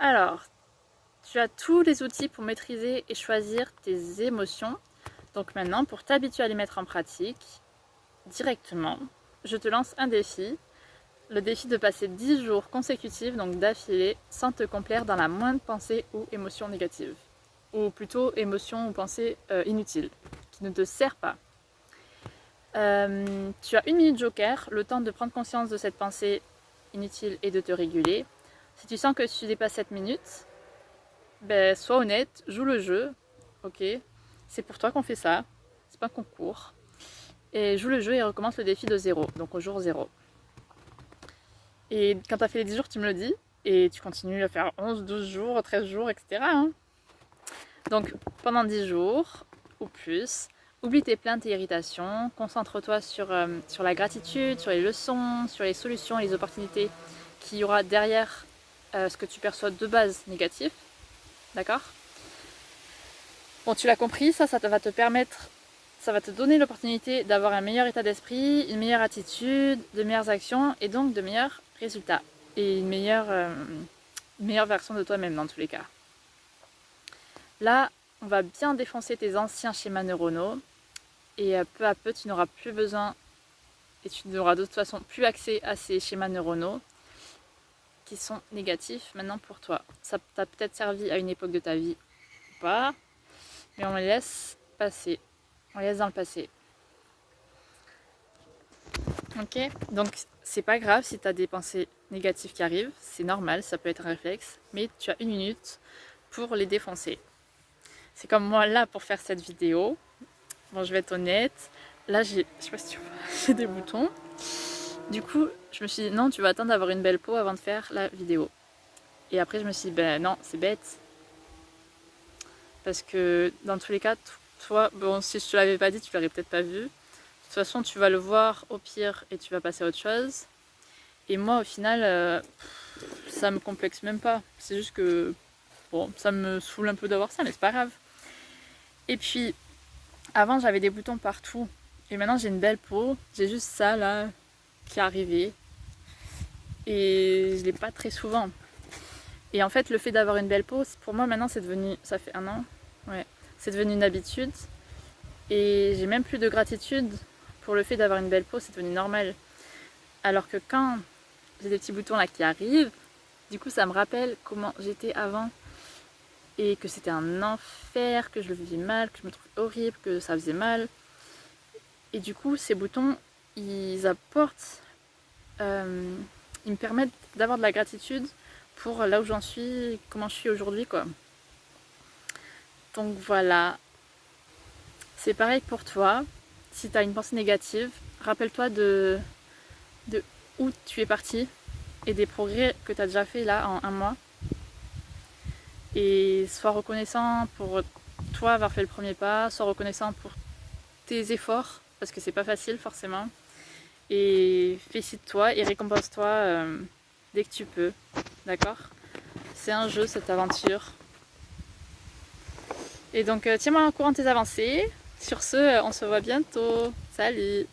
Alors, tu as tous les outils pour maîtriser et choisir tes émotions. Donc maintenant, pour t'habituer à les mettre en pratique directement, je te lance un défi. Le défi de passer 10 jours consécutifs, donc d'affilée, sans te complaire dans la moindre pensée ou émotion négative. Ou plutôt émotion ou pensée inutile, qui ne te sert pas. Tu as 1 minute joker, le temps de prendre conscience de cette pensée inutile et de te réguler. Si tu sens que tu dépasses cette minute, ben, sois honnête, joue le jeu, ok? C'est pour toi qu'on fait ça, c'est pas un concours. Et joue le jeu et recommence le défi de 0, donc au jour 0. Et quand tu as fait les 10 jours, tu me le dis, et tu continues à faire 11, 12 jours, 13 jours, etc. hein. Donc pendant 10 jours ou plus, oublie tes plaintes et irritations, concentre-toi sur la gratitude, sur les leçons, sur les solutions et les opportunités qu'il y aura derrière ce que tu perçois de base négatif. D'accord? Bon, tu l'as compris, ça va te permettre, ça va te donner l'opportunité d'avoir un meilleur état d'esprit, une meilleure attitude, de meilleures actions et donc de meilleurs résultats. Et une meilleure version de toi-même dans tous les cas. Là, on va bien défoncer tes anciens schémas neuronaux et peu à peu, tu n'auras plus besoin et tu n'auras de toute façon plus accès à ces schémas neuronaux qui sont négatifs maintenant pour toi. Ça t'a peut-être servi à une époque de ta vie ou pas, mais on les laisse passer. On les laisse dans le passé. Ok? Donc, c'est pas grave si tu as des pensées négatives qui arrivent, c'est normal, ça peut être un réflexe, mais tu as 1 minute pour les défoncer. C'est comme moi là pour faire cette vidéo. Bon, je vais être honnête. Là, je sais pas si tu vois, j'ai des boutons. Du coup, je me suis dit, non, tu vas attendre d'avoir une belle peau avant de faire la vidéo. Et après, je me suis dit, ben non, c'est bête. Parce que dans tous les cas, toi, bon, si je te l'avais pas dit, tu l'aurais peut-être pas vu. De toute façon, tu vas le voir au pire et tu vas passer à autre chose. Et moi, au final, ça me complexe même pas. C'est juste que, bon, ça me saoule un peu d'avoir ça, mais c'est pas grave. Et puis, avant, j'avais des boutons partout. Et maintenant, j'ai une belle peau. J'ai juste ça, là, qui est arrivé. Et je l'ai pas très souvent. Et en fait, le fait d'avoir une belle peau, pour moi, maintenant, c'est devenu... Ça fait 1 an. Ouais. C'est devenu une habitude. Et j'ai même plus de gratitude pour le fait d'avoir une belle peau. C'est devenu normal. Alors que quand j'ai des petits boutons là qui arrivent, du coup, ça me rappelle comment j'étais avant. Et que c'était un enfer, que je le vivais mal, que je me trouvais horrible, que ça faisait mal. Et du coup, ces boutons, ils apportent, ils me permettent d'avoir de la gratitude pour là où j'en suis, comment je suis aujourd'hui, quoi. Donc voilà, c'est pareil pour toi. Si tu as une pensée négative, rappelle-toi de où tu es parti et des progrès que tu as déjà fait là en 1 mois. Et sois reconnaissant pour toi avoir fait le premier pas, sois reconnaissant pour tes efforts, parce que c'est pas facile forcément. Et félicite-toi et récompense-toi dès que tu peux, d'accord? C'est un jeu, cette aventure. Et donc tiens-moi au courant de tes avancées. Sur ce, on se voit bientôt. Salut!